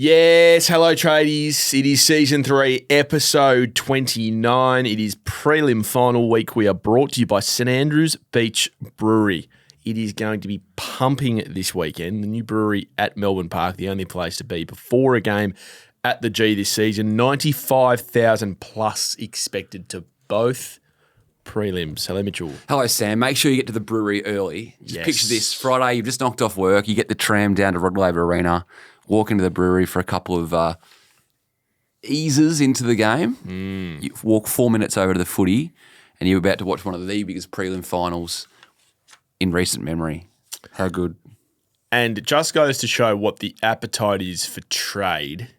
Yes, hello tradies. It is season 3, episode 29. It is prelim final week. We are brought to you by St Andrews Beach Brewery. It is going to be pumping this weekend. The new brewery at Melbourne Park, the only place to be before a game at the G this season. 95,000 plus expected to both prelims. Hello, Mitchell. Hello, Sam. Make sure you get to the brewery early. Just picture this. Friday, you've just knocked off work. You get the tram down to Rod Laver Arena, walk into the brewery for a couple of eases into the game. You walk 4 minutes over to the footy, and you're about to watch one of the biggest prelim finals in recent memory. How good. And it just goes to show what the appetite is for trade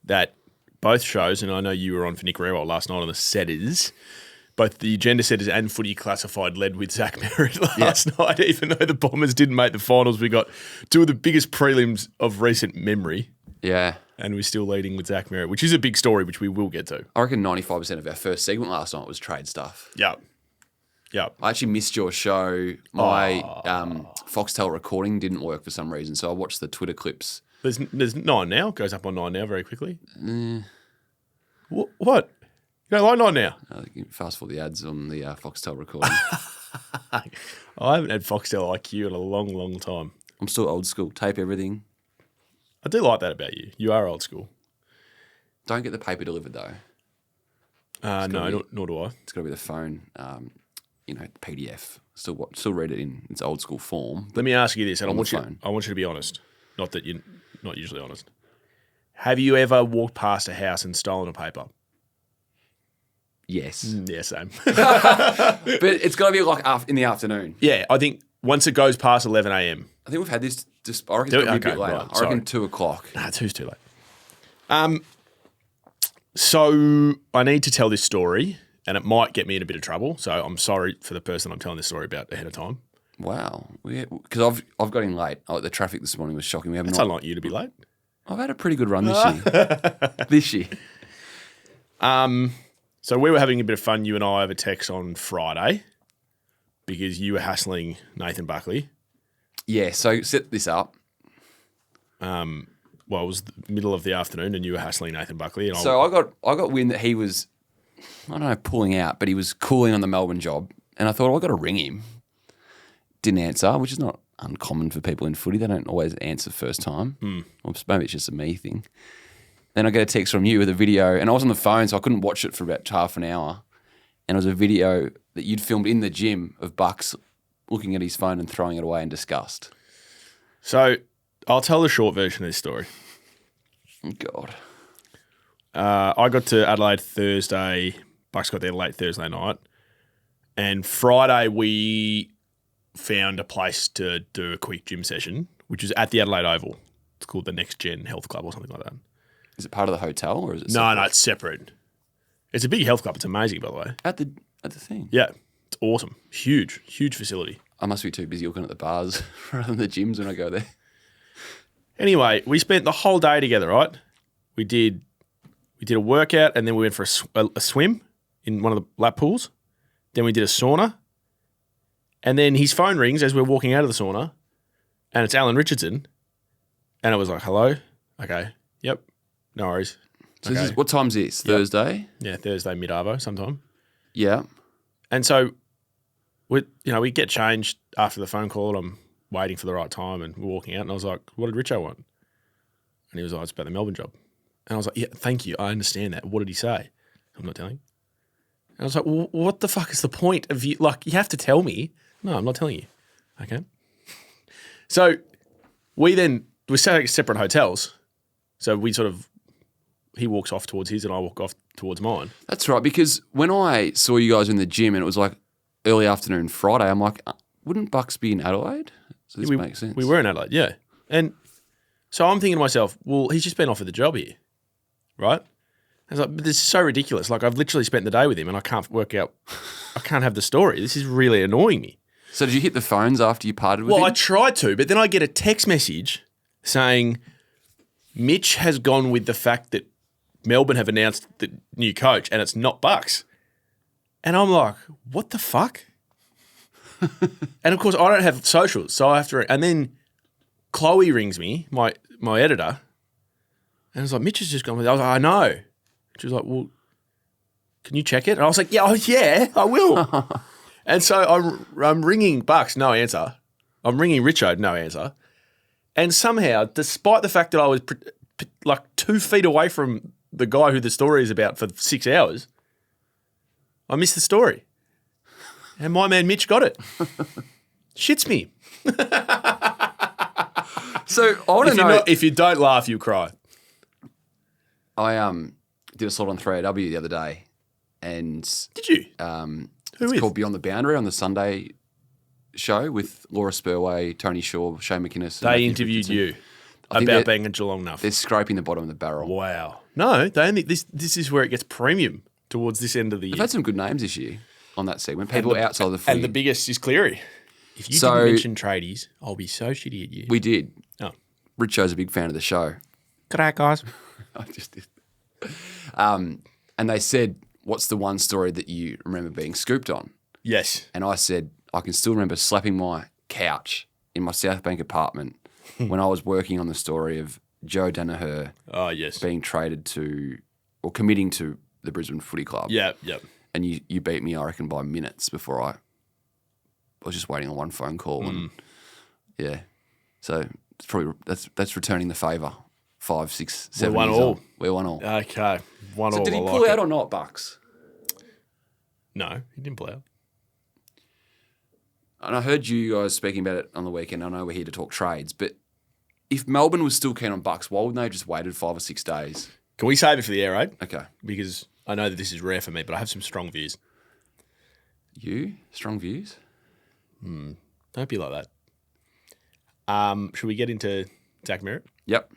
that both shows, and I know you were on for Nick Rewell last night on the Setters, both the Agenda Setters and Footy Classified led with Zach Merrett last night. Even though the Bombers didn't make the finals, we got two of the biggest prelims of recent memory. Yeah. And we're still leading with Zach Merrett, which is a big story, which we will get to. I reckon 95% of our first segment last night was trade stuff. Yeah. Yeah. I actually missed your show. My Foxtel recording didn't work for some reason, so I watched the Twitter clips. There's 9 now. It goes up on 9 now very quickly. What? You don't like 9 now? Fast forward the ads on the Foxtel recording. I haven't had Foxtel IQ in a long, long time. I'm still old school. Tape everything. I do like that about you. You are old school. Don't get the paper delivered though. No, nor do I. It's got to be the phone. PDF. Still read it in its old school form. Let me ask you this, and I want you to be honest. Not that you're not usually honest. Have you ever walked past a house and stolen a paper? Yes. Yeah, same. But it's got to be like in the afternoon. Yeah, I think once it goes past 11 a.m. I think we've had this. I reckon it's going to be a bit later. Right, I reckon 2 o'clock. Nah, 2's too late. So I need to tell this story, and it might get me in a bit of trouble. So I'm sorry for the person I'm telling this story about ahead of time. Wow. Because I've got in late. The traffic this morning was shocking. It's unlike you to be late. I've had a pretty good run this year. So we were having a bit of fun, you and I, over text on Friday because you were hassling Nathan Buckley. Yeah, so set this up. Well, it was the middle of the afternoon and you were hassling Nathan Buckley. And I got wind that he was, I don't know, pulling out, but he was cooling on the Melbourne job. And I thought, I've got to ring him. Didn't answer, which is not uncommon for people in footy. They don't always answer first time. Or maybe it's just a me thing. Then I get a text from you with a video, and I was on the phone, so I couldn't watch it for about half an hour. And it was a video that you'd filmed in the gym of Bucks looking at his phone and throwing it away in disgust. So I'll tell the short version of this story. Oh, God. I got to Adelaide Thursday. Bucks got there late Thursday night. And Friday we found a place to do a quick gym session, which is at the Adelaide Oval. It's called the Next Gen Health Club or something like that. Is it part of the hotel or is it separate? No, it's separate. It's a big health club. It's amazing, by the way. At the thing? Yeah. It's awesome. Huge facility. I must be too busy looking at the bars rather than the gyms when I go there. Anyway, we spent the whole day together, right? We did a workout and then we went for a swim in one of the lap pools. Then we did a sauna. And then his phone rings as we're walking out of the sauna and it's Allan Richardson. And it was like, hello? Okay. Yep. No worries. So this is, what time's this? Yep. Thursday? Yeah, Thursday mid-arvo sometime. Yeah. And so we get changed after the phone call. I'm waiting for the right time and we're walking out and I was like, what did Richo want? And he was like, it's about the Melbourne job. And I was like, yeah, thank you. I understand that. What did he say? I'm not telling. And I was like, well, what the fuck is the point of you? Like, you have to tell me. No, I'm not telling you. Okay. So we sat at separate hotels. So he walks off towards his and I walk off towards mine. That's right, because when I saw you guys in the gym and it was like early afternoon Friday, I'm like, wouldn't Bucks be in Adelaide? So this makes sense. We were in Adelaide, yeah. And so I'm thinking to myself, well, he's just been offered the job here, right? I was like, but this is so ridiculous. Like, I've literally spent the day with him and I can't have the story. This is really annoying me. So did you hit the phones after you parted with him? Well, I tried to, but then I get a text message saying Mitch has gone with the fact that Melbourne have announced the new coach and it's not Bucks. And I'm like, what the fuck? And of course, I don't have socials, so I have to. And then Chloe rings me, my editor, And I was like, Mitch has just gone with it. I was like, I know. She was like, well, can you check it? And I was like, yeah, I will. And so I'm ringing Bucks, no answer. I'm ringing Richo, no answer. And somehow, despite the fact that I was like 2 feet away from the guy who the story is about for 6 hours, I missed the story. And my man Mitch got it. Shits me. So I want to know if you don't laugh, you cry. I did a slot on 3AW the other day, and Did you? it's called Beyond the Boundary on the Sunday show with Laura Spurway, Tony Shaw, Shane McInnes. They interviewed you about being a Geelong enough. They're scraping the bottom of the barrel. Wow. No, they only this is where it gets premium towards this end of the year. They've had some good names this year on that segment. People outside the footy. And the biggest is Cleary. If you didn't mention tradies, I'll be so shitty at you. We did. Oh. Richo's a big fan of the show. G'day, guys. I just did. And they said, what's the one story that you remember being scooped on? Yes. And I said, I can still remember slapping my couch in my South Bank apartment when I was working on the story of Joe Danaher being traded to or committing to the Brisbane Footy Club. Yeah. And you beat me, I reckon, by minutes before I was just waiting on one phone call. And yeah. So it's probably that's returning the favour. 5, 6, 7 We years won all. on. We won all. Okay. One So all. did he I pull like out it. or not, Bucks? No, he didn't pull out. And I heard you guys speaking about it on the weekend. I know we're here to talk trades, but if Melbourne was still keen on Bucks, why wouldn't they have just waited 5 or 6 days? Can we save it for the air raid? Okay. Because I know that this is rare for me, but I have some strong views. You? Strong views? Don't be like that. Should we get into Zach Merrett? Yep.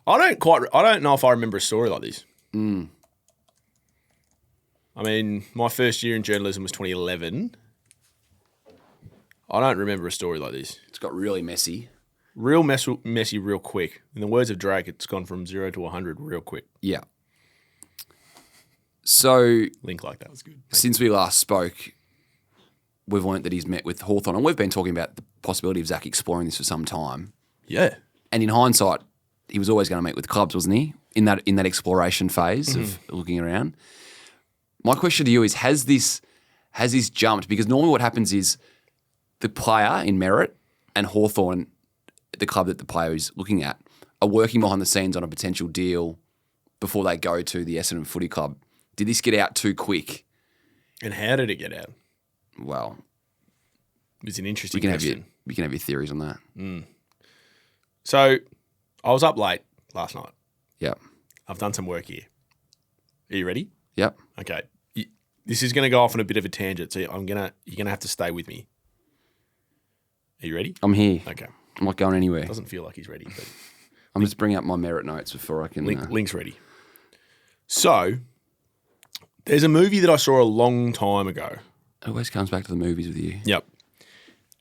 I don't know if I remember a story like this. I mean, my first year in journalism was 2011. I don't remember a story like this. It's got really messy. Real messy real quick. In the words of Drake, it's gone from 0 to 100 real quick. Yeah. So Link like that was good. since we last spoke, we've learnt that he's met with Hawthorn, and we've been talking about the possibility of Zach exploring this for some time. Yeah. And in hindsight, he was always going to meet with clubs, wasn't he? In that exploration phase of looking around. My question to you is: has this jumped? Because normally what happens is the player in Merrett and Hawthorn, the club that the player is looking at, are working behind the scenes on a potential deal before they go to the Essendon Footy Club. Did this get out too quick? And how did it get out? Well, It's an interesting we question. can have your theories on that. So I was up late last night. Yep. I've done some work here. Are you ready? Yep. Okay. This is going to go off on a bit of a tangent, so you're gonna have to stay with me. Are you ready? I'm here. Okay. I'm not going anywhere. Doesn't feel like he's ready, but I'm just bringing up my Merrett notes before I can. Link's ready. So there's a movie that I saw a long time ago. It always comes back to the movies with you. Yep.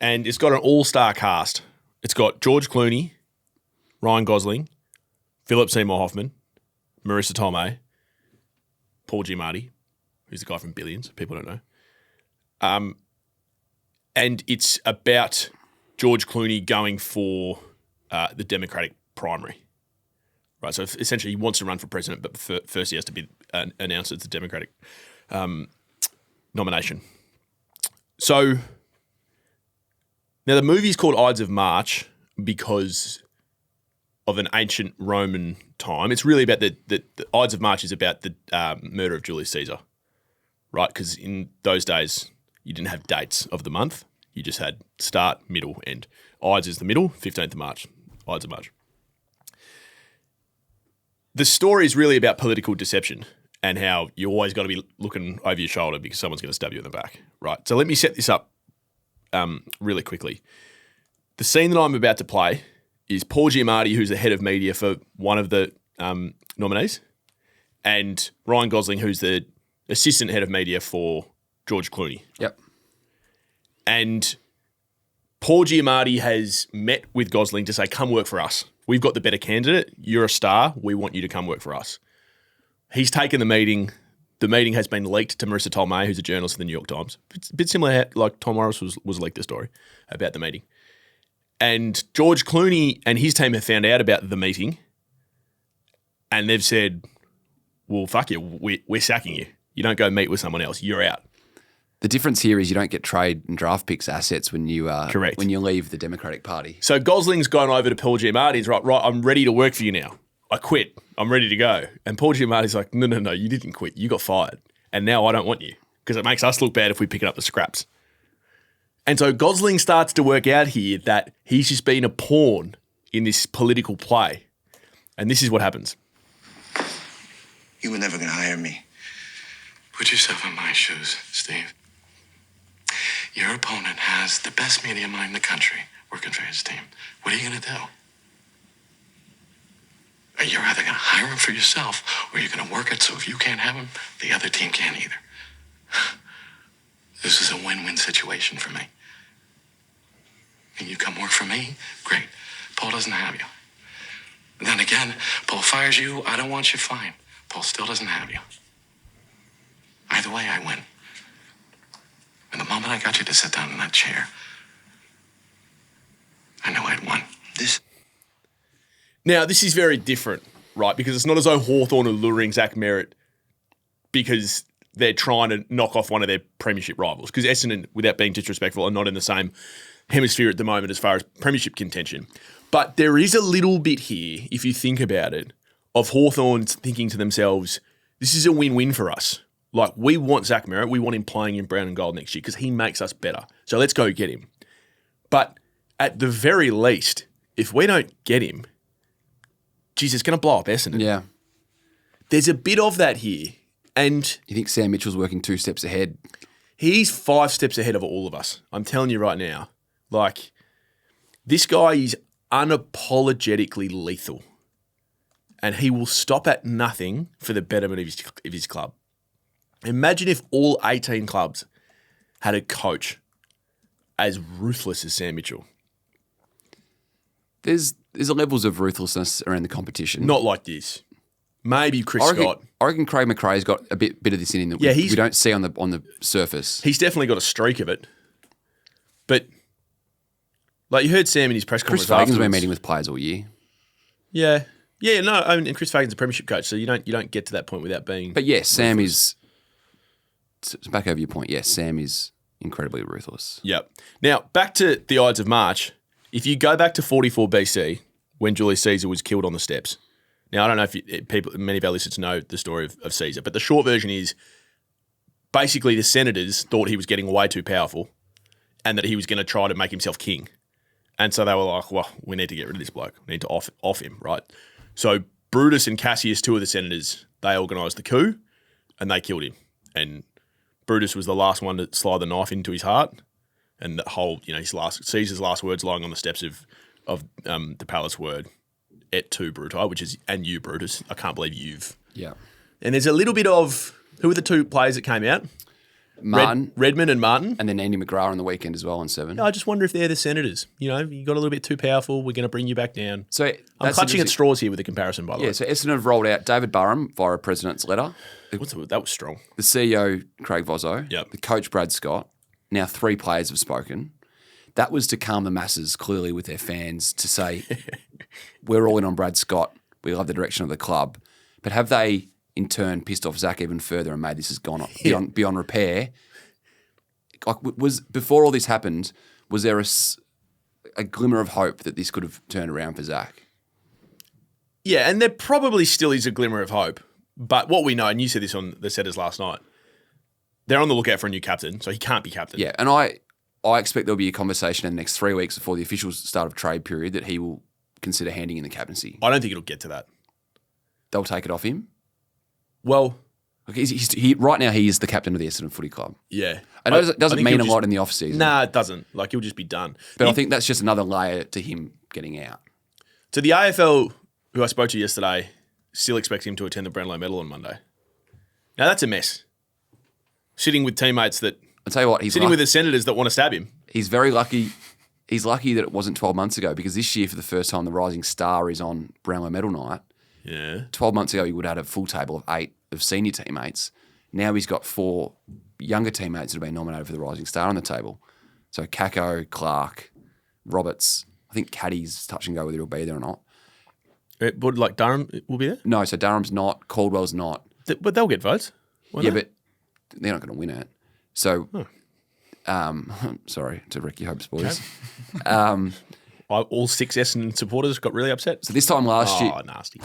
And it's got an all-star cast. It's got George Clooney, Ryan Gosling, Philip Seymour Hoffman, Marissa Tomei, Paul Giamatti, who's the guy from Billions, people don't know. And it's about George Clooney going for the Democratic primary. Right, so essentially he wants to run for president, but first he has to be announced as the Democratic nomination. So now the movie's called Ides of March because of an ancient Roman time. It's really about the Ides of March is about the murder of Julius Caesar, right? Because in those days you didn't have dates of the month. You just had start, middle, end. Ides is the middle, 15th of March, Ides of March. The story is really about political deception and how you always got to be looking over your shoulder because someone's going to stab you in the back, right? So let me set this up really quickly. The scene that I'm about to play is Paul Giamatti, who's the head of media for one of the nominees, and Ryan Gosling, who's the assistant head of media for George Clooney. Yep. And Paul Giamatti has met with Gosling to say, come work for us. We've got the better candidate. You're a star. We want you to come work for us. He's taken the meeting. The meeting has been leaked to Marissa Tomei, who's a journalist for the New York Times. It's a bit similar, like Tom Morris was leaked the story about the meeting. And George Clooney and his team have found out about the meeting and they've said, well, fuck you, we're sacking you. You don't go meet with someone else. You're out. The difference here is you don't get trade and draft picks assets when you Correct. when you leave the Democratic Party. So Gosling's gone over to Paul Giamatti's, right, I'm ready to work for you now. I quit. I'm ready to go. And Paul Giamatti's like, no, you didn't quit. You got fired. And now I don't want you because it makes us look bad if we pick up the scraps. And so Gosling starts to work out here that he's just been a pawn in this political play. And this is what happens. You were never going to hire me. Put yourself in my shoes, Steve. Your opponent has the best media mind in the country working for his team. What are you going to do? You're either going to hire him for yourself or you're going to work it so if you can't have him, the other team can't either. This is a win-win situation for me. And you come work for me, great. Paul doesn't have you. Then again, Paul fires you, I don't want you, fine. Paul still doesn't have you. Either way, I win. And the moment I got you to sit down in that chair, I knew I'd won. Now, this is very different, right? Because it's not as though Hawthorn are luring Zach Merrett because they're trying to knock off one of their premiership rivals. Because Essendon, without being disrespectful, are not in the same hemisphere at the moment as far as premiership contention. But there is a little bit here, if you think about it, of Hawthorn thinking to themselves, this is a win-win for us. Like, we want Zach Merrett. We want him playing in brown and gold next year because he makes us better. So let's go get him. But at the very least, if we don't get him, geez, it's going to blow up Essendon. Yeah. There's a bit of that here. And You think Sam Mitchell's working 2 steps ahead? he's 5 steps ahead of all of us. I'm telling you right now. Like, this guy is unapologetically lethal. And he will stop at nothing for the betterment of his club. Imagine if all 18 clubs had a coach as ruthless as Sam Mitchell. There's levels of ruthlessness around the competition. Not like this. Maybe Chris Scott. I reckon Craig McRae's got a bit of this in him that we don't see on the surface. He's definitely got a streak of it. But, like, you heard Sam in his press conference Chris Fagan's been afterwards. meeting with players all year. Yeah. Yeah, no, I mean, and Chris Fagan's a premiership coach, so you don't get to that point without being... But yes, Sam is... To back over your point, yes, Sam is incredibly ruthless. Yep. Now, back to the Ides of March. If you go back to 44 BC, when Julius Caesar was killed on the steps. Now, I don't know if many of our listeners know the story of Caesar, but the short version is basically the senators thought he was getting way too powerful and that he was going to try to make himself king. And so they were like, well, we need to get rid of this bloke. We need to off him, right? So Brutus and Cassius, 2 of the senators, they organised the coup and they killed him. And Brutus was the last one to slide the knife into his heart. And the whole, Caesar's last words lying on the steps of the palace word, et tu, Bruti, which is, and you, Brutus. I can't believe you've. Yeah. And there's a little bit of, who were the 2 players that came out? Martin. Redmond and Martin. And then Andy McGrath on the weekend as well on 7. I just wonder if they're the senators. You got a little bit too powerful. We're going to bring you back down. So I'm clutching at straws here with the comparison, by the way. Yeah, so Essendon have rolled out David Burham via a president's letter. That was strong. The CEO, Craig Vozzo. Yep. The coach, Brad Scott. Now 3 players have spoken. That was to calm the masses, clearly, with their fans, to say, we're all in on Brad Scott. We love the direction of the club. But have they, in turn, pissed off Zach even further and made this has gone beyond repair? Like, before all this happened, was there a glimmer of hope that this could have turned around for Zach? Yeah, and there probably still is a glimmer of hope. But what we know, and you said this on the Setters last night, they're on the lookout for a new captain, so he can't be captain. Yeah, and I expect there'll be a conversation in the next 3 weeks before the official start of trade period that he will consider handing in the captaincy. I don't think it'll get to that. They'll take it off him? Well... Okay, right now he is the captain of the Essendon Footy Club. Yeah. I know it doesn't mean a lot in the off-season. Nah, it doesn't. Like, he'll just be done. But I think that's just another layer to him getting out. So the AFL, who I spoke to yesterday, still expects him to attend the Brownlow Medal on Monday. Now, that's a mess. Sitting with teammates that... I'll tell you what, sitting with the senators that want to stab him. He's very lucky. He's lucky that it wasn't 12 months ago, because this year, for the first time, the Rising Star is on Brownlow Medal night. Yeah. 12 months ago, he would have had a full table of 8 of senior teammates. Now he's got 4 younger teammates that have been nominated for the Rising Star on the table. So Kako, Clark, Roberts. I think Caddy's touch and go whether he'll be there or not. Would like Durham will be there? No, so Durham's not, Caldwell's not. But they'll get votes. Yeah, but they're not going to win it. So, sorry to wreck your hopes, boys. All 6 Essendon supporters got really upset. So this time last year, nasty.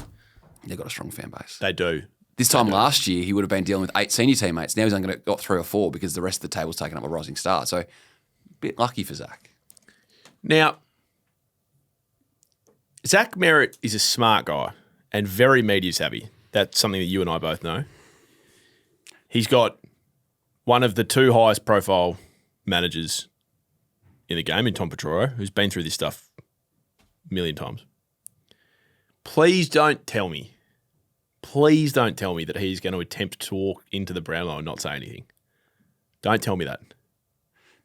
they've got a strong fan base. They do. This time last year, he would have been dealing with 8 senior teammates. Now he's only got 3 or 4 because the rest of the table's taken up a rising star. So, a bit lucky for Zach. Now, Zach Merrett is a smart guy and very media savvy. That's something that you and I both know. He's got one of the 2 highest profile managers in the game in Tom Petroro, who's been through this stuff a million times. Please don't tell me that he's going to attempt to walk into the Brownlow and not say anything. Don't tell me that.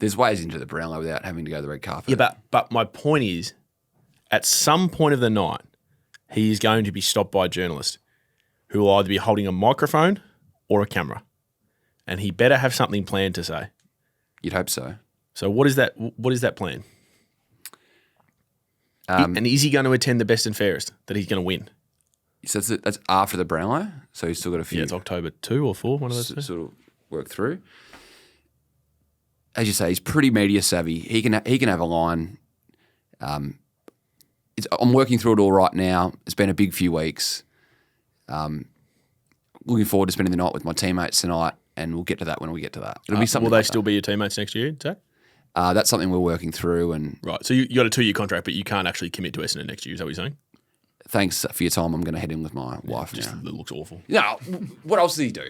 There's ways into the Brownlow without having to go to the red carpet. Yeah, but my point is, at some point of the night, he is going to be stopped by a journalist who will either be holding a microphone or a camera. And he better have something planned to say. You'd hope so. So what is that plan? And is he going to attend the best and fairest that he's going to win? So that's after the Brownlow, so he's still got a few. Yeah, it's October 2 or 4, one of those two. Sort of work through. As you say, he's pretty media savvy. He can have a line. I'm working through it all right now. It's been a big few weeks. Looking forward to spending the night with my teammates tonight, and we'll get to that when we get to that. It'll be something. Will they still be your teammates next year, Zach? That's something we're working through. And right, so you got a 2-year contract, but you can't actually commit to Essendon next year. Is that what you're saying? Thanks for your time. I'm going to head in with my wife now. It looks awful. No, what else did he do?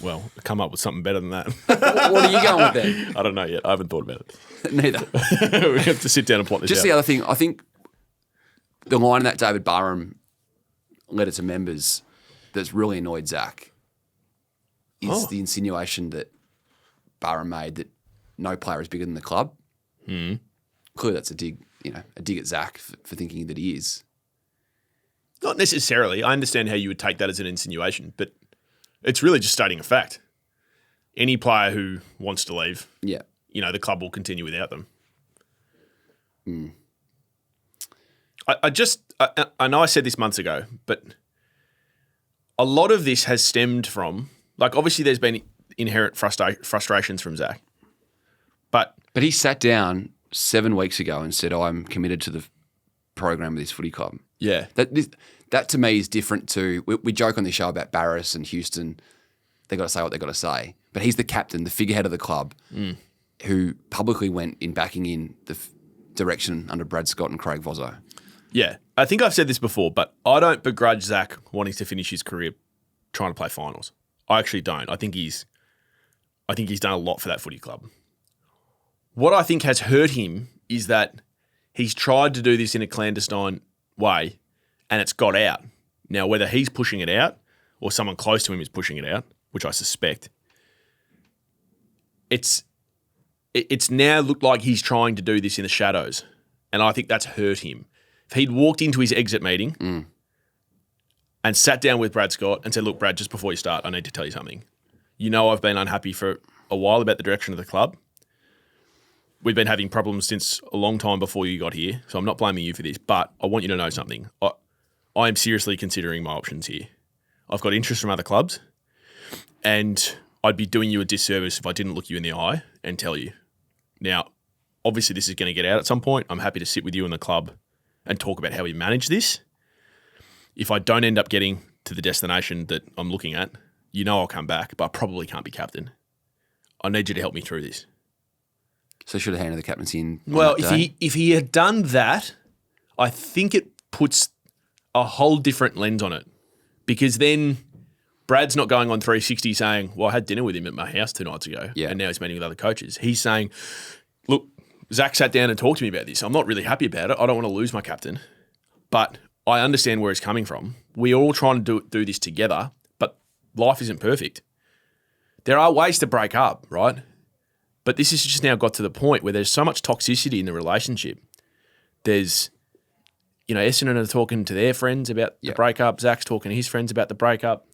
Well, come up with something better than that. What are you going with then? I don't know yet. I haven't thought about it. Neither. We have to sit down and plot this Just out. the other thing, I think the line that David Barham letter to members that's really annoyed Zach is the insinuation that Barham made that no player is bigger than the club. Clearly, that's a dig at Zach for thinking that he is. Not necessarily. I understand how you would take that as an insinuation, but it's really just stating a fact. Any player who wants to leave, Yeah. The club will continue without them. I know I said this months ago, but a lot of this has stemmed from, obviously there's been inherent frustrations from Zach. But he sat down 7 weeks ago and said, I'm committed to the program of this footy club. Yeah. That to me is different to, we joke on this show about Barris and Houston. They got to say what they got to say. But he's the captain, the figurehead of the club, who publicly went in backing in the direction under Brad Scott and Craig Vozzo. Yeah. I think I've said this before, but I don't begrudge Zach wanting to finish his career trying to play finals. I actually don't. I think he's done a lot for that footy club. What I think has hurt him is that he's tried to do this in a clandestine way and it's got out. Now, whether he's pushing it out or someone close to him is pushing it out, which I suspect, it's now looked like he's trying to do this in the shadows, and I think that's hurt him. If he'd walked into his exit meeting and sat down with Brad Scott and said, look, Brad, just before you start, I need to tell you something. I've been unhappy for a while about the direction of the club. We've been having problems since a long time before you got here, so I'm not blaming you for this, but I want you to know something. I am seriously considering my options here. I've got interest from other clubs, and I'd be doing you a disservice if I didn't look you in the eye and tell you. Now, obviously this is going to get out at some point. I'm happy to sit with you in the club and talk about how we manage this. If I don't end up getting to the destination that I'm looking at, I'll come back, but I probably can't be captain. I need you to help me through this. So should have handed the captaincy in. Well, if he had done that, I think it puts a whole different lens on it, because then Brad's not going on 360 saying, well, I had dinner with him at my house 2 nights ago, and now he's meeting with other coaches. He's saying, look, Zach sat down and talked to me about this. I'm not really happy about it. I don't want to lose my captain, but I understand where he's coming from. We're all trying to do this together, but life isn't perfect. There are ways to break up, right? But this has just now got to the point where there's so much toxicity in the relationship. There's, Essendon are talking to their friends about the breakup. Zach's talking to his friends about the breakup.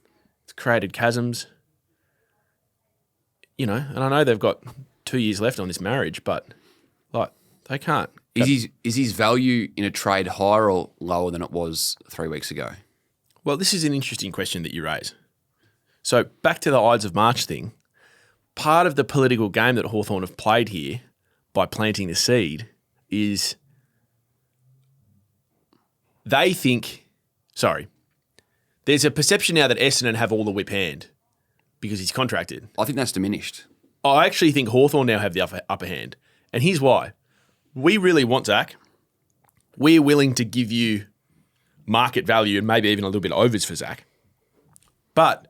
It's created chasms. And I know they've got 2 years left on this marriage, but they can't Is his value in a trade higher or lower than it was 3 weeks ago? Well, this is an interesting question that you raise. So back to the Ides of March thing, part of the political game that Hawthorn have played here by planting the seed is they think, there's a perception now that Essendon have all the whip hand because he's contracted. I think that's diminished. I actually think Hawthorn now have the upper hand. And here's why. We really want Zach. We're willing to give you market value and maybe even a little bit of overs for Zach. But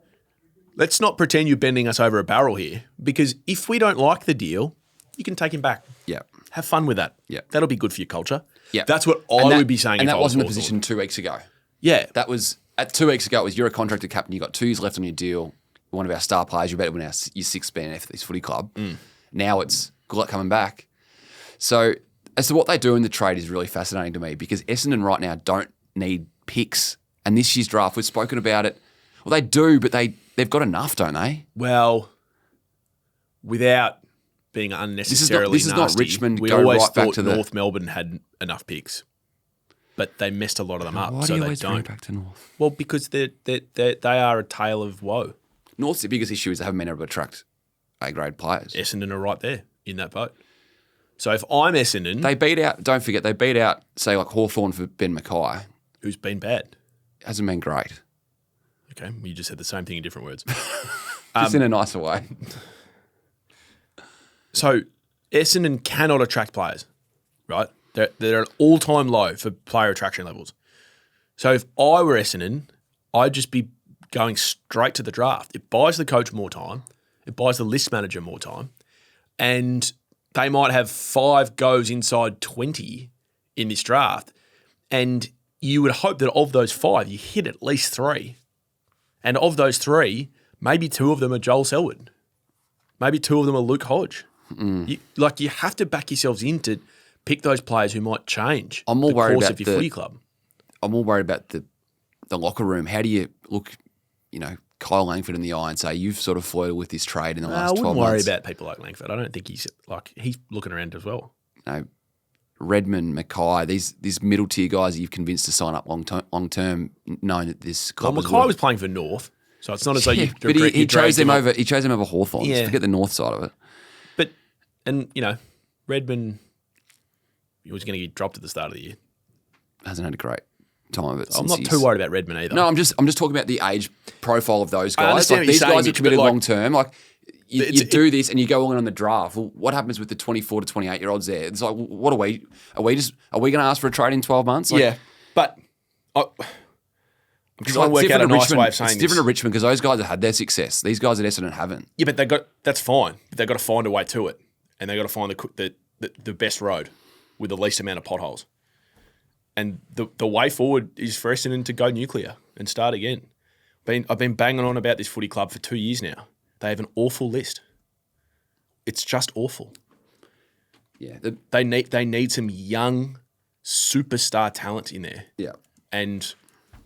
let's not pretend you're bending us over a barrel here, because if we don't like the deal, you can take him back. Yeah. Have fun with that. Yeah. That'll be good for your culture. Yeah. That's what I would be saying. And if that I was wasn't the Hawthorn. position 2 weeks ago. Yeah. That was, at 2 weeks ago, it was you're a contracted captain, you've got 2 years left on your deal, you're one of our star players, you're better than your sixth man for this footy club. Now it's good luck coming back. So as to what they do in the trade is really fascinating to me, because Essendon right now don't need picks. And this year's draft, we've spoken about it. Well, they do, but they've got enough, don't they? Well, without being unnecessarily this is nasty, not Richmond. we Go always right back thought to the North Melbourne had enough picks, but they messed a lot of them up, Why so do you they always bring it don't. back to North? Well, because they are a tale of woe. North's the biggest issue is they haven't been able to attract A-grade players. Essendon are right there in that boat. So if I'm Essendon, They beat out, don't forget, they beat out, say, like Hawthorn for Ben Mackay. who's been bad? Hasn't been great. Okay, you just said the same thing in different words. Just in a nicer way. So Essendon cannot attract players, right? They're an all-time low for player attraction levels. So if I were Essendon, I'd just be going straight to the draft. It buys the coach more time. It buys the list manager more time. And they might have 5 goes inside 20 in this draft. And you would hope that of those 5, you hit at least 3. And of those 3, maybe 2 of them are Joel Selwood. Maybe 2 of them are Luke Hodge. You have to back yourselves in to pick those players who might change I'm more the worried course about of your footy club. I'm more worried about the locker room. How do you look, Kyle Langford in the eye and say, you've sort of flirted with this trade in the last 12 months? I wouldn't worry about people like Langford. I don't think he's looking around as well. Redmond, Mackay, these middle tier guys that you've convinced to sign up long term, knowing that this club Mackay was playing for North, so it's not as though you. But he chose them over. He chose them over Hawthorn. Yeah. Forget the North side of it. Redmond, he was going to get dropped at the start of the year. Hasn't had a great time of it. I'm not too worried about Redmond either. No, I'm just talking about the age profile of those guys. understand what These you're saying, guys are Mitch, committed but long term. Like you do this and you go all in on the draft. Well, what happens with the 24 to 28 year olds there? It's like, what are we? Are we going to ask for a trade in 12 months? Like, yeah, but I'm trying to work out a nice way of saying it's different at Richmond because those guys have had their success. These guys at Essendon haven't. Yeah, but that's fine. But they've got to find a way to it, and they've got to find the best road with the least amount of potholes. And the way forward is for Essendon to go nuclear and start again. I've been banging on about this footy club for 2 years now. They have an awful list. It's just awful. Yeah, They need some young superstar talent in there. yeah, And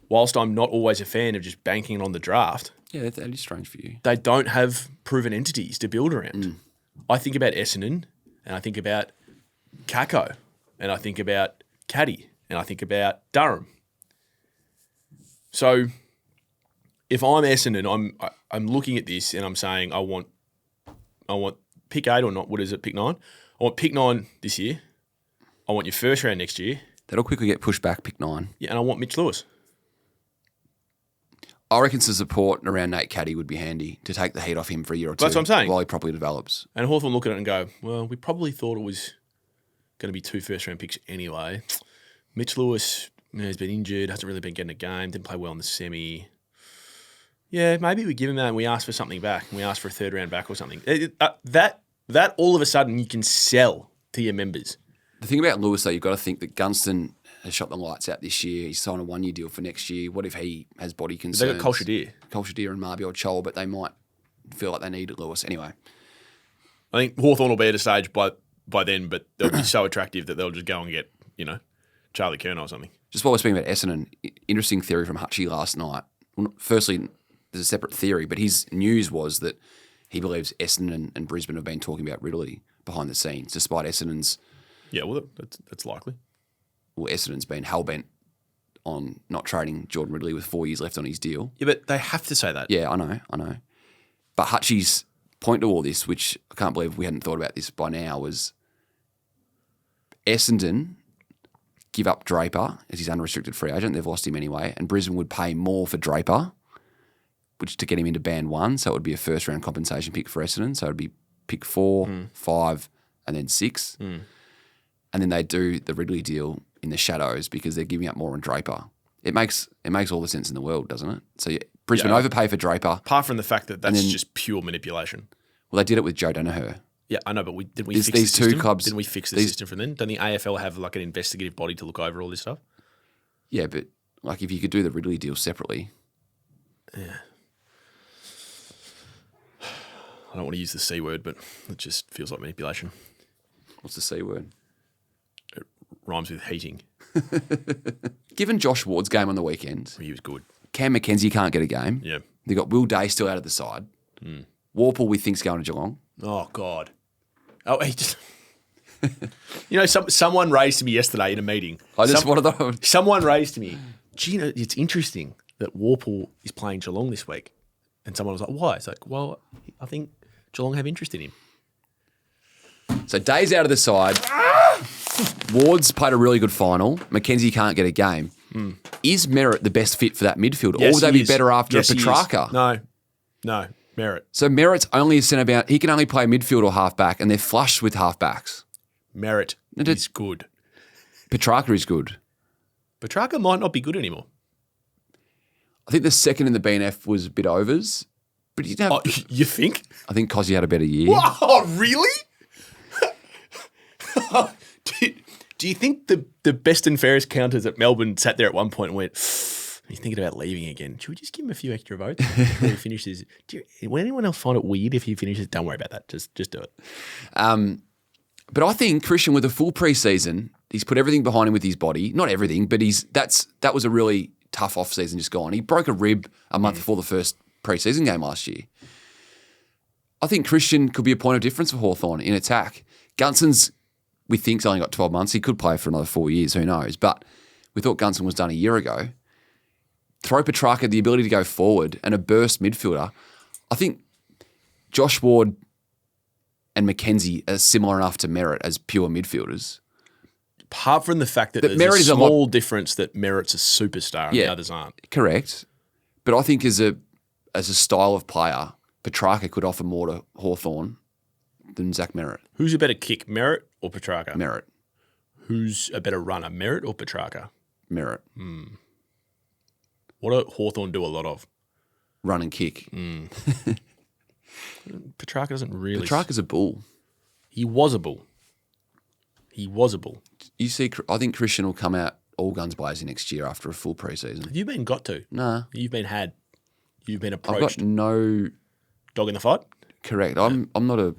whilst I'm not always a fan of just banking on the draft, yeah. That is strange for you. they don't have proven entities to build around. I think about Essendon, and I think about Kako, and I think about Caddy, and I think about Durham. So if I'm Essendon, I'm looking at this and I'm saying I want pick 8 or not. What is it? Pick 9. I want pick 9 this year. I want your first round next year. That'll quickly get pushed back. Pick 9. Yeah, and I want Mitch Lewis. I reckon some support around Nate Caddy would be handy to take the heat off him for a year or two. That's what I'm saying. While he properly develops. And Hawthorn look at it and go, well, we probably thought it was going to be 2 first-round picks anyway. Mitch Lewis has been injured, hasn't really been getting a game, didn't play well in the semi. Yeah, maybe we give him that and we ask for something back. And we ask for a 3rd-round back or something. That all of a sudden you can sell to your members. The thing about Lewis, though, you've got to think that Gunston has shot the lights out this year. He's signed a 1-year deal for next year. What if he has body concerns? They've got Colshadir and Marby or Chol, but they might feel like they need Lewis anyway. I think Hawthorn will be at a stage by then, but they'll be so attractive that they'll just go and get, Charlie Kerner or something. Just while we're speaking about Essendon, interesting theory from Hutchie last night. Well, firstly, there's a separate theory, but his news was that he believes Essendon and Brisbane have been talking about Ridley behind the scenes, despite Essendon's Yeah, well, that's likely. Well, Essendon's been hell-bent on not trading Jordan Ridley with 4 years left on his deal. Yeah, but they have to say that. Yeah, I know. But Hutchie's point to all this, which I can't believe we hadn't thought about this by now, was Essendon give up Draper as his unrestricted free agent. They've lost him anyway. And Brisbane would pay more for Draper, which to get him into band 1. So it would be a first-round compensation pick for Essendon. So it would be pick 4, 5, and then 6. And then they do the Ridley deal in the shadows because they're giving up more on Draper. It makes all the sense in the world, doesn't it? So Brisbane overpay for Draper. Apart from the fact that that's just pure manipulation. Well, they did it with Joe Danaher. Yeah, I know, but didn't we These fix the two system? clubs- Didn't we fix the system from then? Don't the AFL have like an investigative body to look over all this stuff? Yeah, but like if you could do the Ridley deal separately. Yeah. I don't want to use the C word, but it just feels like manipulation. What's the C word? It rhymes with heating. Given Josh Ward's game on the weekend, He was good. Cam McKenzie can't get a game. Yeah. They got Will Day still out of the side. Warple we think's going to Geelong. Oh, God. Oh, he just... someone raised to me yesterday in a meeting. Someone raised to me, Gina, it's interesting that Warple is playing Geelong this week. And someone was like, why? It's like, well, I think Geelong have interest in him. So Day's out of the side. Ward's played a really good final. McKenzie can't get a game. Is Merrett the best fit for that midfield? Yes, or would they he be is. better after Yes, a he is. Petrarca? No, Merrett. So Merritt's only a centre bound. He can only play midfield or halfback, and they're flush with halfbacks. Merrett is good. Petrarca is good. Petrarca might not be good anymore. I think the second in the BNF was a bit overs, but he didn't have. Oh, you think? I think Cozzy had a better year. Oh, really? Do you think the best and fairest counters at Melbourne sat there at one point and went, he's thinking about leaving again. Should we just give him a few extra votes before he finishes? Will anyone else find it weird if he finishes? Don't worry about that. Just do it. But I think Christian, with a full preseason, he's put everything behind him with his body. Not everything, but that was a really tough off season just gone. He broke a rib a month before the first preseason game last year. I think Christian could be a point of difference for Hawthorn in attack. Gunson's, we think, only got 12 months. He could play for another 4 years, who knows? But we thought Gunson was done a year ago. Throw Petrarca the ability to go forward and a burst midfielder. I think Josh Ward and McKenzie are similar enough to Merrett as pure midfielders. Apart from the fact that there's Merrett a is a small difference that Merritt's a superstar and the others aren't. Correct. But I think as a style of player, Petrarca could offer more to Hawthorn than Zach Merrett. Who's a better kick, Merrett or Petrarca? Merrett. Who's a better runner, Merrett or Petrarca? Merrett. What do Hawthorn do a lot of? Run and kick. Petrarca doesn't really... Petrarca's a bull. He was a bull. You see, I think Christian will come out all guns blazing next year after a full preseason. Have you been got to? Nah. You've been had. You've been I've approached. got no... Dog in the fight? Correct. I'm not a...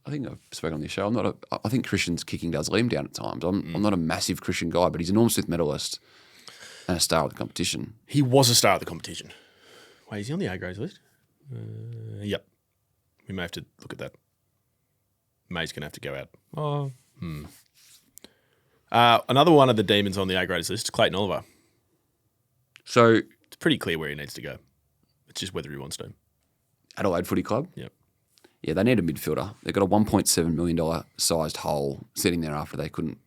I think I've spoken on this show. I think Christian's kicking does let him down at times. I'm not a massive Christian guy, but he's a Norm Smith medalist and a star of the competition. He was a star of the competition. Wait, is he on the A grades list? Yep. We may have to look at that. May's going to have to go out. Another one of the demons on the A grades list, Clayton Oliver. So It's pretty clear where he needs to go. It's just whether he wants to. Adelaide Footy Club? Yep. Yeah, they need a midfielder. They've got a $1.7 million sized hole sitting there after they couldn't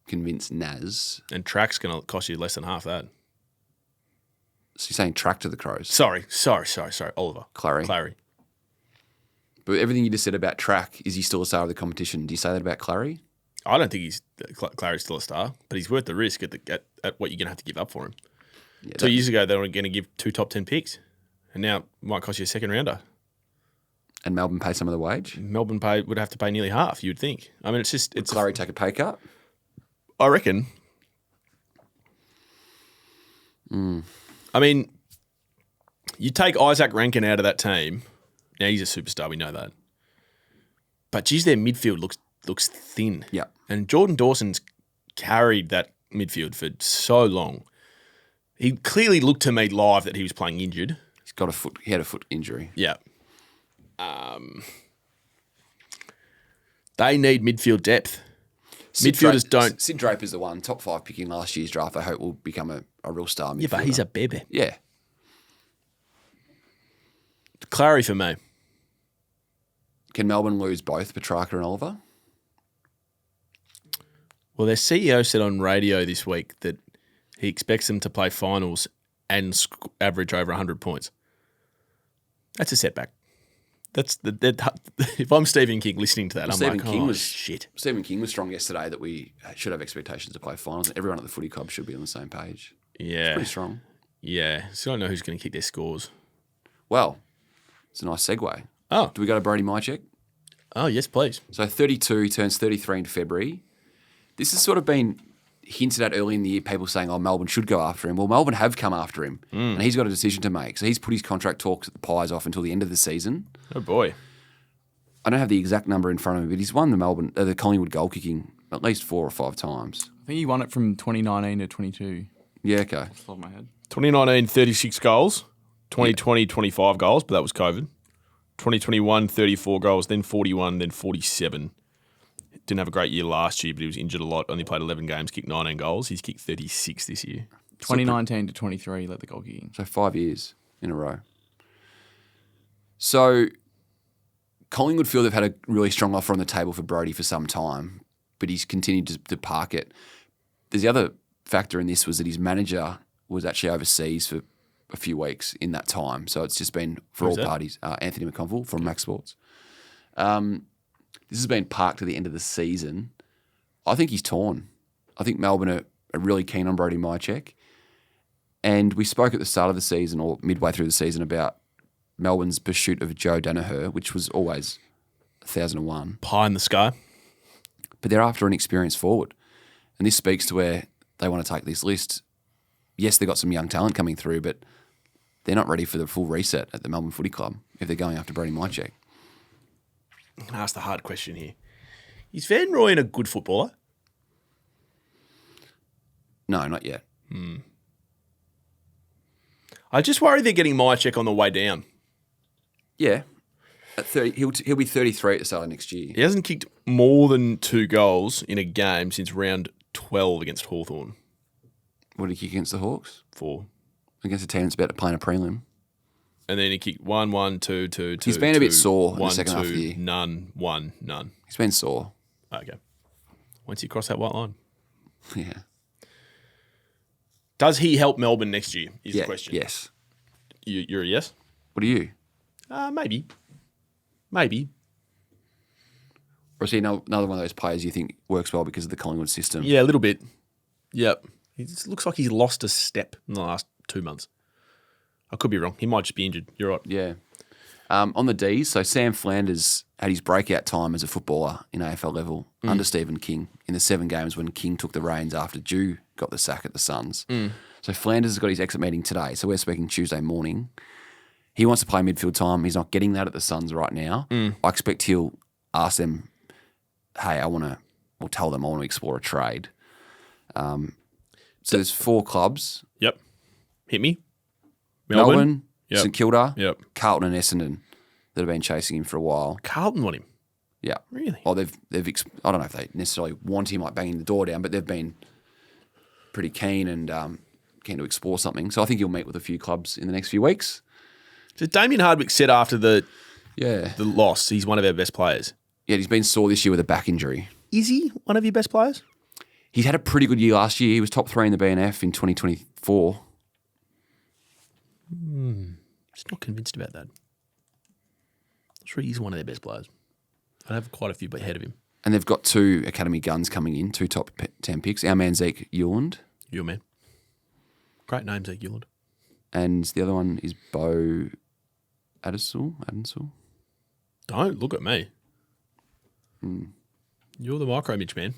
convince Naz. And track's going to cost you less than half that. So you're saying track to the Crows? Sorry. Oliver. Clary. But everything you just said about track, is he still a star of the competition? Do you say that about Clary? I don't think Clary's still a star, but he's worth the risk at what you're going to have to give up for him. Yeah, 2 years ago, they were going to give 2 top 10 picks, and now it might cost you a second rounder. And Melbourne pay some of the wage? Melbourne would have to pay nearly half, you'd think. I mean, Would Clary take a pay cut? I reckon. I mean, you take Isaac Rankin out of that team. Now he's a superstar, we know that. But geez, their midfield looks thin. Yeah. And Jordan Dawson's carried that midfield for so long. He clearly looked to me live that he was playing injured. He had a foot injury. Yeah. They need midfield depth. Midfielders don't. Sid Draper's the one, top 5 pick in last year's draft. I hope will become a real star midfielder. Yeah, but he's a baby. Yeah. Clary for me. Can Melbourne lose both Petrarca and Oliver? Well, their CEO said on radio this week that he expects them to play finals and average over 100 points. That's a setback. If I'm Stephen King listening to that, shit. Stephen King was strong yesterday that we should have expectations to play finals, and everyone at the footy club should be on the same page. It's Yeah. pretty strong. Yeah. So I don't know who's going to kick their scores. Well, it's a nice segue. Oh. Do we go to Brody Mychek? Oh, yes, please. So 32, turns 33 in February. This has sort of been hinted at early in the year, people saying, Melbourne should go after him. Well, Melbourne have come after him, and he's got a decision to make. So he's put his contract talks at the Pies off until the end of the season. Oh, boy. I don't have the exact number in front of me, but he's won the Collingwood goal kicking at least 4 or 5 times. I think he won it from 2019 to 22. Yeah, okay. Off the top of my head. 2019, 36 goals. 2020, 25 goals, but that was COVID. 2021, 34 goals, then 41, then 47. Didn't have a great year last year, but he was injured a lot. Only played 11 games, kicked 19 goals. He's kicked 36 this year. 2019 to 23, led the goal kicking. So 5 years in a row. So Collingwood feel they've had a really strong offer on the table for Brodie for some time, but he's continued to park it. There's the other factor in this was that his manager was actually overseas for a few weeks in that time. So it's just been for all parties. Anthony McConville from Max Sports. This has been parked to the end of the season. I think he's torn. I think Melbourne are really keen on Brody Mychek. And we spoke at the start of the season or midway through the season about Melbourne's pursuit of Joe Danaher, which was always 1,001. Pie in the sky. But they're after an experienced forward. And this speaks to where they want to take this list. Yes, they've got some young talent coming through, but they're not ready for the full reset at the Melbourne Footy Club if they're going after Brody Mychek. I'm going to ask the hard question here. Is Van Rooyen a good footballer? No, not yet. I just worry they're getting Mychek on the way down. Yeah. At 30, he'll be 33 at the start of next year. He hasn't kicked more than 2 goals in a game since round 12 against Hawthorn. What did he kick against the Hawks? 4. Against a team that's about to play in a prelim. And then he kicked 1, 1, 2, 2, 2. He's been a bit sore in the 1, second half of 2, the year. None, 1, none. He's been sore. Okay. Once you cross that white line. Yeah. Does he help Melbourne next year is the question. Yes. You're a yes? What are you? Maybe. Maybe. Or is he another one of those players you think works well because of the Collingwood system? Yeah, a little bit. Yep. He just looks like he's lost a step in the last 2 months. I could be wrong. He might just be injured. You're right. Yeah. On the Ds, so Sam Flanders had his breakout time as a footballer in AFL level under Stephen King in the 7 games when King took the reins after Dew got the sack at the Suns. So Flanders has got his exit meeting today. So we're speaking Tuesday morning. He wants to play midfield time. He's not getting that at the Suns right now. I expect he'll ask them, hey, or tell them I want to explore a trade. So there's 4 clubs. Yep. Hit me. Melbourne, Yep. St Kilda, Yep. Carlton and Essendon that have been chasing him for a while. Carlton want him. Yeah. Really? Well, they've I don't know if they necessarily want him like banging the door down, but they've been pretty keen and keen to explore something. So I think he'll meet with a few clubs in the next few weeks. So Damien Hardwick said after the Yeah. loss, he's one of our best players. Yeah, he's been sore this year with a back injury. Is he one of your best players? He's had a pretty good year last year. He was top 3 in the BNF in 2024. Just not convinced about that. I'm sure he's one of their best players. I have quite a few ahead of him. And they've got 2 academy guns coming in, 2 top 10 picks. Our man Zeke Ewland. Your man. Great name, Zach Merrett. And the other one is Bo Addisul. Don't look at me. You're the micro Mitch, man.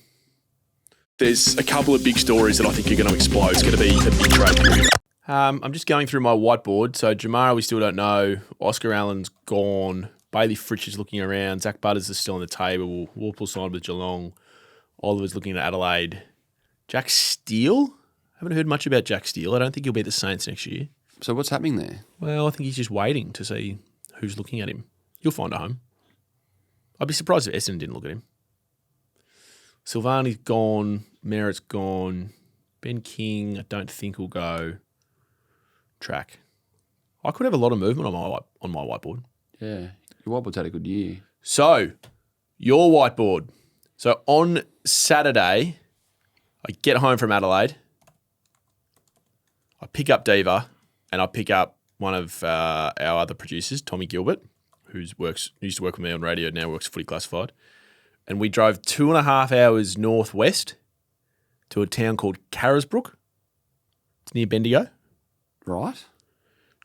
There's a couple of big stories that I think are going to explode. It's going to be a big trade period. I'm just going through my whiteboard. So Jamara, we still don't know. Oscar Allen's gone. Bailey Fritsch is looking around. Zach Butters is still on the table. Warple signed with Geelong. Oliver's looking at Adelaide. Jack Steele? Haven't heard much about Jack Steele. I don't think he'll be at the Saints next year. So what's happening there? Well, I think he's just waiting to see who's looking at him. He'll find a home. I'd be surprised if Essendon didn't look at him. Silvani's gone. Merritt's gone. Ben King, I don't think will go. Track. I could have a lot of movement on my whiteboard. Yeah. Your whiteboard's had a good year. So, your whiteboard. So, on Saturday, I get home from Adelaide. I pick up Diva and I pick up one of our other producers, Tommy Gilbert, who used to work with me on radio, now works Footy Classified. And we drove 2.5 hours northwest to a town called Carisbrook. It's near Bendigo. Right.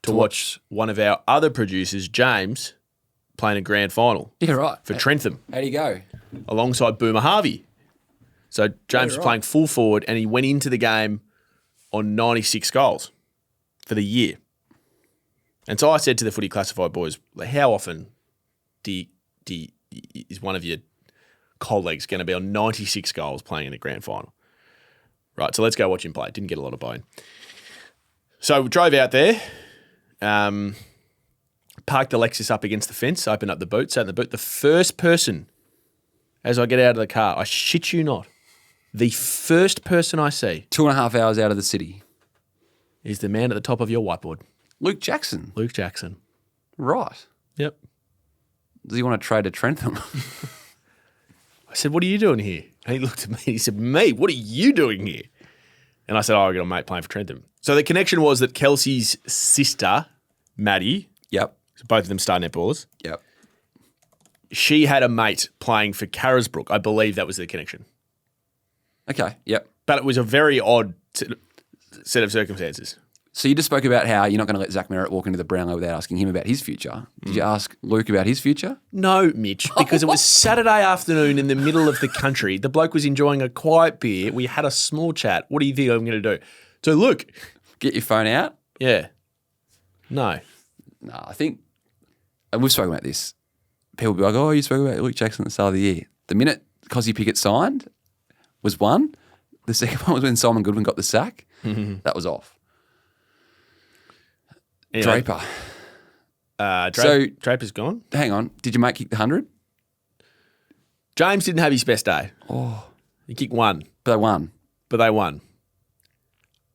To watch one of our other producers, James, playing a grand final. Yeah, right. For Trentham. How do you go? Alongside Boomer Harvey. So James was playing full forward and he went into the game on 96 goals for the year. And so I said to the Footy Classified boys, how often is one of your colleagues going to be on 96 goals playing in the grand final? Right, so let's go watch him play. Didn't get a lot of buy-in. So we drove out there, parked the Lexus up against the fence, opened up the boot, sat in the boot. The first person, as I get out of the car, I shit you not, the first person I see 2.5 hours out of the city. is the man at the top of your whiteboard, Luke Jackson. Luke Jackson. Right. Yep. Does he want to trade to Trentham? I said, what are you doing here? And he looked at me and he said, me, what are you doing here? And I said, I got a mate playing for Trentham. So the connection was that Kelsey's sister, Maddie, Yep. both of them star netballers, Yep. she had a mate playing for Carisbrook. I believe that was the connection. Okay. Yep. But it was a very odd set of circumstances. So you just spoke about how you're not going to let Zach Merrett walk into the Brownlow without asking him about his future. Did you ask Luke about his future? No, Mitch, because it was Saturday afternoon in the middle of the country. The bloke was enjoying a quiet beer. We had a small chat. What do you think I'm going to do? So, Luke. Get your phone out? Yeah. No. No, I think, and we've spoken about this. People will be like, oh, you spoke about Luke Jackson at the start of the year. The minute Cosy Pickett signed was one. The second one was when Simon Goodwin got the sack. Mm-hmm. That was off. Anyway, Draper. Draper's gone. Hang on. Did your mate kick the 100? James didn't have his best day. Oh. He kicked one. But they won.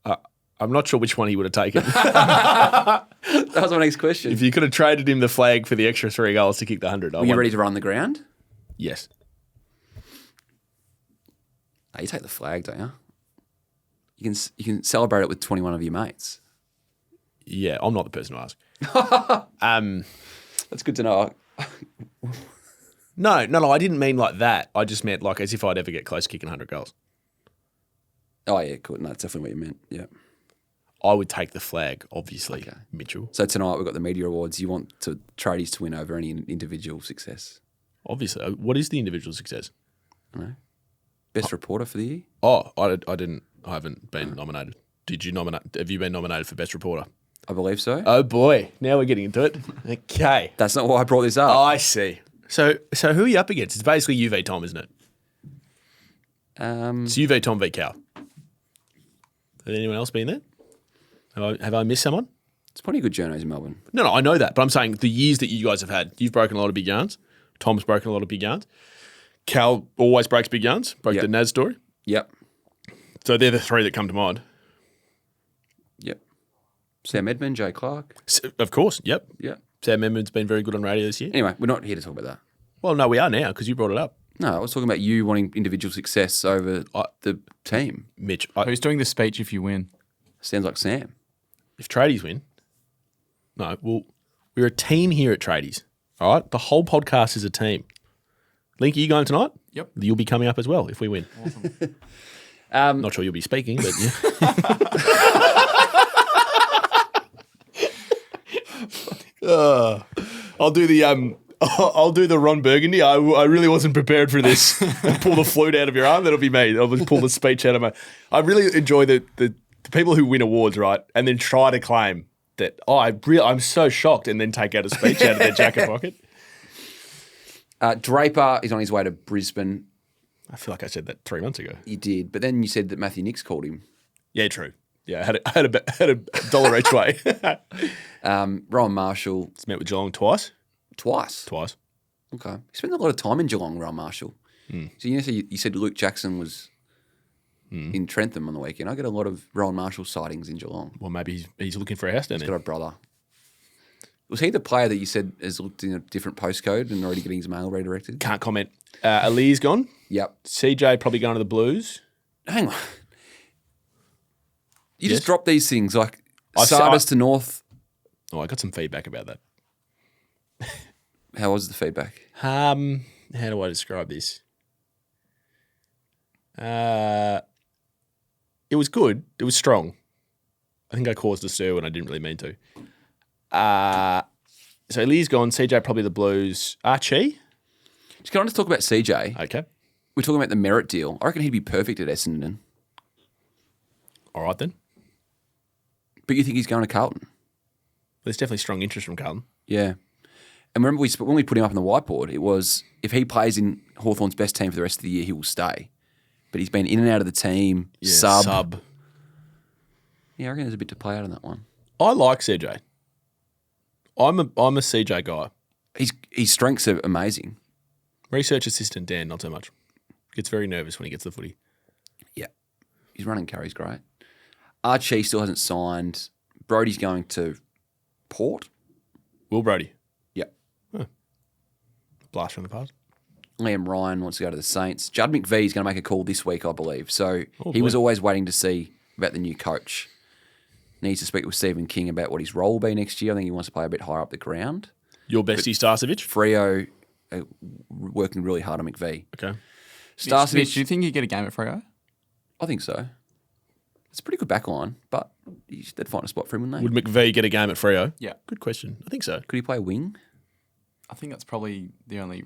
I'm not sure which one he would have taken. That was my next question. If you could have traded him the flag for the extra 3 goals to kick the 100. Were you ready to run the ground? Yes. No, you take the flag, don't you? You can celebrate it with 21 of your mates. Yeah, I'm not the person to ask. That's good to know. No, I didn't mean like that. I just meant like as if I'd ever get close to kicking 100 goals. Oh, yeah, cool. No, that's definitely what you meant. Yeah. I would take the flag, obviously, Okay. Mitchell. So tonight we've got the media awards. You want tradies to win over any individual success? Obviously. What is the individual success? I don't know. Best reporter for the year? Oh, I haven't been nominated. Did you nominate? Have you been nominated for best reporter? I believe so. Oh boy, now we're getting into it. Okay. That's not why I brought this up. I see. So who are you up against? It's basically you v Tom, isn't it? It's you v Tom v Cal. Has anyone else been there? Have I missed someone? It's plenty good journos in Melbourne. No, I know that, but I'm saying the years that you guys have had, you've broken a lot of big yarns. Tom's broken a lot of big yarns. Cal always breaks big yarns. Broke the Naz story. Yep. So they're the three that come to mind. Yep. Sam Edmund, Jay Clark. Of course, yep. Yep. Sam Edmund's been very good on radio this year. Anyway, we're not here to talk about that. Well, no, we are now because you brought it up. No, I was talking about you wanting individual success over the team. Mitch, Who's doing the speech if you win? Sounds like Sam. if Tradies win, no, we're a team here at Tradies. All right, the whole podcast is a team. Link, are you going tonight? Yep. You'll be coming up as well if we win. Awesome. Not sure you'll be speaking, but yeah. I'll do the Ron Burgundy. I really wasn't prepared for this. Pull the flute out of your arm. That'll be me. I'll just pull the speech out of my. I really enjoy the people who win awards, right, and then try to claim that I'm so shocked, and then take out a speech out of their jacket pocket. Draper is on his way to Brisbane. I feel like I said that 3 months ago. You did, but then you said that Matthew Nix called him. Yeah, true. Yeah, I had a dollar each way. Rowan Marshall. It's met with Geelong twice. Twice. Twice. Okay. He spent a lot of time in Geelong, Rowan Marshall. So you said Luke Jackson was in Trentham on the weekend. I get a lot of Rowan Marshall sightings in Geelong. Well, maybe he's looking for a house down He's there. got a brother. Was he the player that you said has looked in a different postcode and already getting his mail redirected? Can't comment. Ali's gone. Yep. CJ probably going to the Blues. Hang on. You Yes. just drop these things like I- Sardis to North. Oh, I got some feedback about that. How was the feedback? How do I describe this? It was good. It was strong. I think I caused a stir when I didn't really mean to. So Lee's gone. CJ probably the Blues. Archie. Can I just talk about CJ? Okay. We're talking about the Merrett deal. I reckon he'd be perfect at Essendon. All right then. But you think he's going to Carlton? There's definitely strong interest from Carlton. Yeah. And remember when we put him up on the whiteboard, it was if he plays in Hawthorn's best team for the rest of the year, he will stay. But he's been in and out of the team, sub. Yeah, I reckon there's a bit to play out on that one. I like CJ. I'm a CJ guy. His strengths are amazing. Research assistant Dan, not so much. Gets very nervous when he gets the footy. Yeah. His running carry's great. Archie still hasn't signed. Brody's going to Port. Will Brody. Yep. Blast from the past. Liam Ryan wants to go to the Saints. Judd McVee's going to make a call this week, I believe. So he boy. was always waiting to see about the new coach. Needs to speak with Stephen King about what his role will be next year. I think he wants to play a bit higher up the ground. Your bestie, Starcevic. Freo working really hard on McVee. Okay. Starcevic, Do you think you get a game at Freo? I think so. It's a pretty good back line, but they'd find a spot for him, wouldn't they? Would McVee get a game at Freo? Yeah. Good question. I think so. Could he play wing? I think that's probably the only.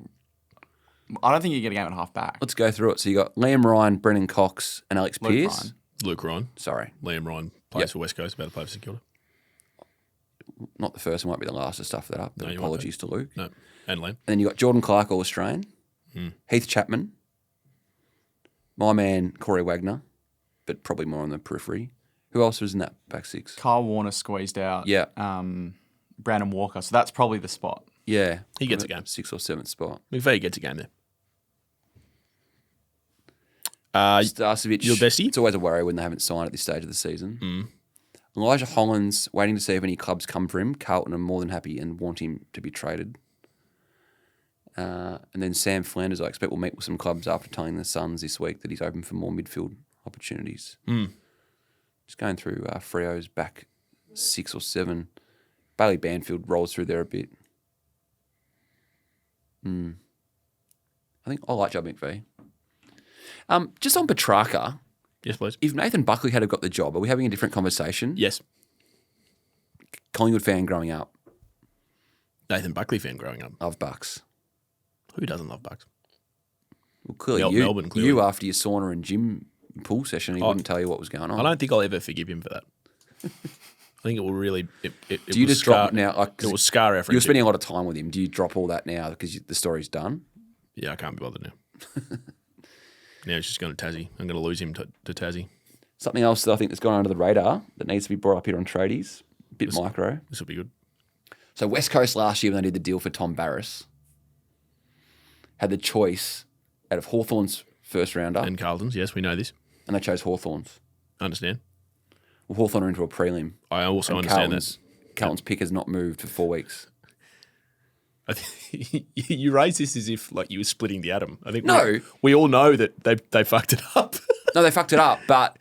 I don't think you get a game at half back. Let's go through it. So you got Liam Ryan, Brennan Cox, and Alex Luke Pearce. Ryan. Luke Ryan. Sorry, Liam Ryan plays Yep. for West Coast, about to play for St Kilda. not the first. It might be the last to stuff that up. But No, you won't apologies to Luke. No. And Liam. And then you got Jordan Clark, All Australian. Heath Chapman. My man, Corey Wagner, but probably more on the periphery. Who else was in that back six? Kyle Warner squeezed out. Yeah. Brandon Walker. So that's probably the spot. Yeah. He gets a game. 6th or 7th spot. McVee gets a game there. Starcevic. your bestie? It's always a worry when they haven't signed at this stage of the season. Elijah Hollands, waiting to see if any clubs come for him. Carlton are more than happy and want him to be traded. And then Sam Flanders, I expect, will meet with some clubs after telling the Suns this week that he's open for more midfield opportunities. Just going through Freo's back 6 or 7. Bailey Banfield rolls through there a bit. I think I like Judd McVee. Just on Petrarca, Yes, please. if Nathan Buckley had have got the job, are we having a different conversation? Yes. Collingwood fan growing up, Nathan Buckley fan growing up. love Bucks. Who doesn't love Bucks? Well, clearly, Melbourne, clearly. you after your sauna and gym pool session, he wouldn't tell you what was going on. I don't think I'll ever forgive him for that. I think it will really. It Do you will just drop scar- it now? Like, It will scar our You're friendship. spending a lot of time with him. Do you drop all that now because the story's done? Yeah, I can't be bothered now. Now he's just going to Tassie. I'm going to lose him to Tassie. Something else that I think that's gone under the radar that needs to be brought up here on Tradies, bit micro. This will be good. So West Coast last year when they did the deal for Tom Barras, had the choice out of Hawthorn's first rounder, And Carlton's, yes, we know this. and they chose Hawthorn's. Understand. Well, Hawthorn are into a prelim. I also and understand Carlton's pick has not moved for 4 weeks. that. I think you raise this as if like you were splitting the atom. I think No. we all know that they fucked it up. No, they fucked it up, but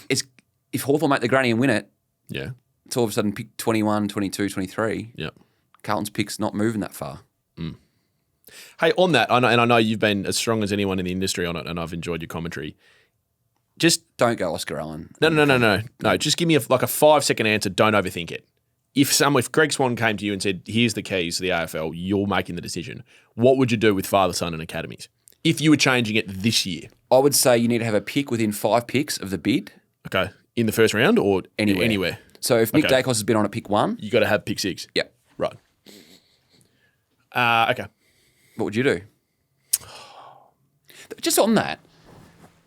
it's if Hawthorn make the granny and win it, Yeah. it's all of a sudden pick 21, 22, 23. Yeah. Carlton's pick's not moving that far. Hey, on that, I know you've been as strong as anyone in the industry on it, and I've enjoyed your commentary. Just Don't go Oscar Allan. no. Just give me a 5-second answer. Don't overthink it. If Greg Swan came to you and said, "Here's the keys to the AFL," you're making the decision. What would you do with father, son, and academies if you were changing it this year? I would say you need to have a pick within 5 picks of the bid. Okay, in the first round or Anywhere. So if Nick Okay. Dacos has been on at pick 1, you got to have pick 6. yep. Right. Okay. What would you do? Just on that,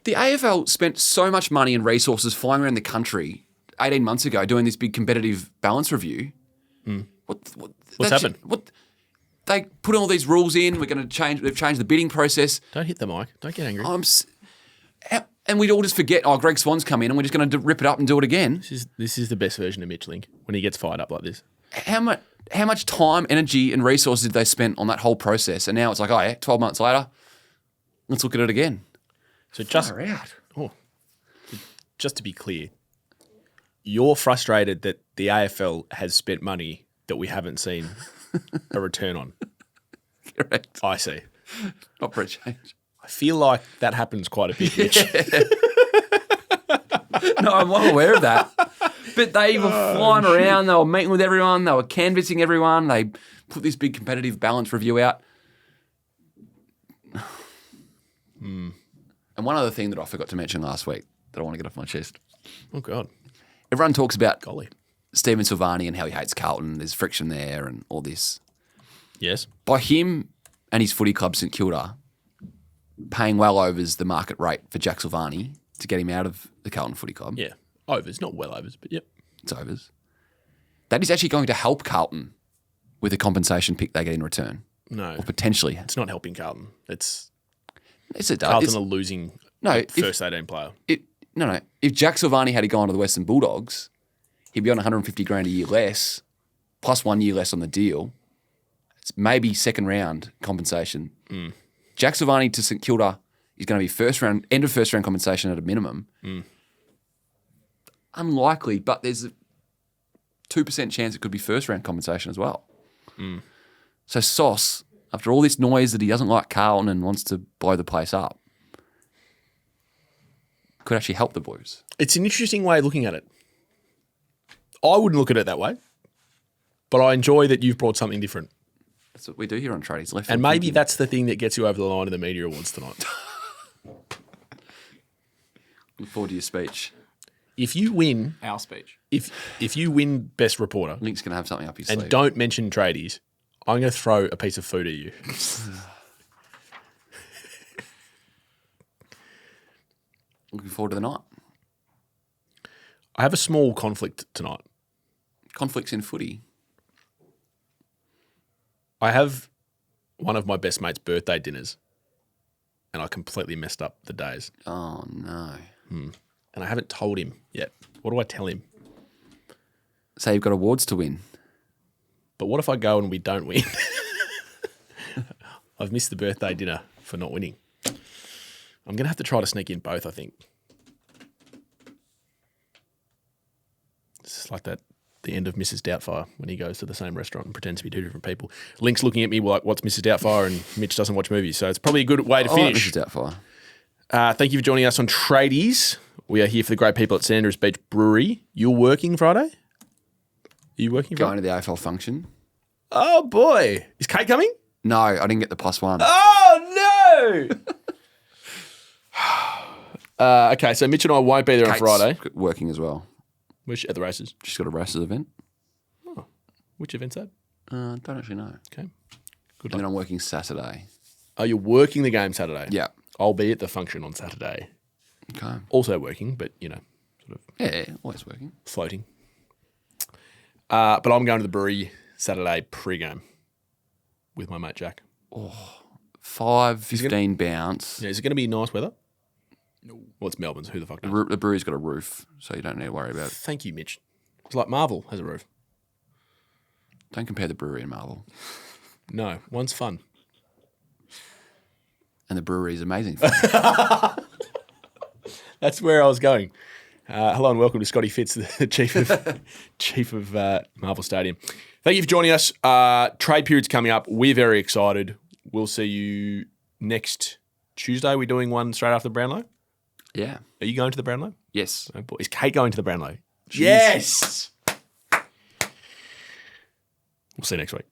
the AFL spent so much money and resources flying around the country 18 months ago doing this big competitive balance review. What's happened? they put all these rules in. We're going to change. They've changed the bidding process. Don't hit the mic. Don't get angry. And we'd all just forget, Greg Swan's come in and we're just going to rip it up and do it again. This is the best version of Mitch Link when he gets fired up like this. How much time, energy, and resources did they spend on that whole process? And now it's like, 12 months later, let's look at it again. So just Far out. Just to be clear, you're frustrated that the AFL has spent money that we haven't seen a return on. Correct. I see. Not for a change. I feel like that happens quite a bit, Mitch. No, I'm well aware of that. But they were flying around. They were meeting with everyone. They were canvassing everyone. They put this big competitive balance review out. And one other thing that I forgot to mention last week that I want to get off my chest. Oh, God. Everyone talks about Golly. Stephen Silvani and how he hates Carlton. There's friction there and all this. Yes. By him and his footy club, St Kilda, paying well overs the market rate for Jack Silvani to get him out of the Carlton Footy Club. Yeah. Overs, not well overs, but yep. It's overs. That is actually going to help Carlton with the compensation pick they get in return. No. Or potentially. It's not helping Carlton. It's It's Carlton are losing first 18 player. No. If Jack Silvani had gone to the Western Bulldogs, he'd be on 150 grand a year less, plus 1 year less on the deal. It's maybe second round compensation. Jack Silvani to St Kilda is going to be end of first round compensation at a minimum. Unlikely, but there's a 2% chance it could be first round compensation as well. So Sauce, after all this noise that he doesn't like Carlton and wants to blow the place up, could actually help the Blues. It's an interesting way of looking at it. I wouldn't look at it that way, but I enjoy that you've brought something different. That's what we do here on Tradies. Left And maybe that's the thing that gets you over the line in the media awards tonight. Look forward to your speech. If you win, Our speech. if you win Best Reporter Link's going to have something up his and sleeve. don't mention tradies, I'm going to throw a piece of food at you. Looking forward to the night. I have a small conflict tonight. Conflicts in footy. I have one of my best mate's birthday dinners, and I completely messed up the days. Oh, no. And I haven't told him yet. What do I tell him? Say you've got awards to win. But what if I go and we don't win? I've missed the birthday dinner for not winning. I'm going to have to try to sneak in both, I think. It's just like that, the end of Mrs. Doubtfire when he goes to the same restaurant and pretends to be two different people. Link's looking at me like, what's Mrs. Doubtfire? And Mitch doesn't watch movies. So it's probably a good way to finish. Mrs. Doubtfire. Thank you for joining us on Tradies. We are here for the great people at Sanders Beach Brewery. You're working Friday? Are you working Friday? Going to the AFL function. Oh, boy. Is Kate coming? No, I didn't get the +1. Oh, no. Okay, so Mitch and I won't be there on Friday. Working as well. We're at the races. She's got a races event. Oh, which event's that? Don't actually know. Okay. Good And then luck. I'm working Saturday. Oh, you're working the game Saturday? Yeah. I'll be at the function on Saturday. Okay. Also working, but, sort of Yeah, always working. floating. But I'm going to the brewery Saturday pre-game with my mate Jack. 5:15 bounce. Yeah, is it going to be nice weather? No. Well, it's Melbourne's. Who the fuck knows? The brewery's got a roof, so you don't need to worry about it. Thank you, Mitch. It's like Marvel has a roof. Don't compare the brewery and Marvel. No, one's fun. And the brewery is amazing. That's where I was going. Hello and welcome to Scotty Fitz, the chief of Marvel Stadium. Thank you for joining us. Trade period's coming up. We're very excited. We'll see you next Tuesday. We're doing one straight after the Brownlow. Yeah. Are you going to the Brownlow? Yes. Oh boy. Is Kate going to the Brownlow? Yes. We'll see you next week.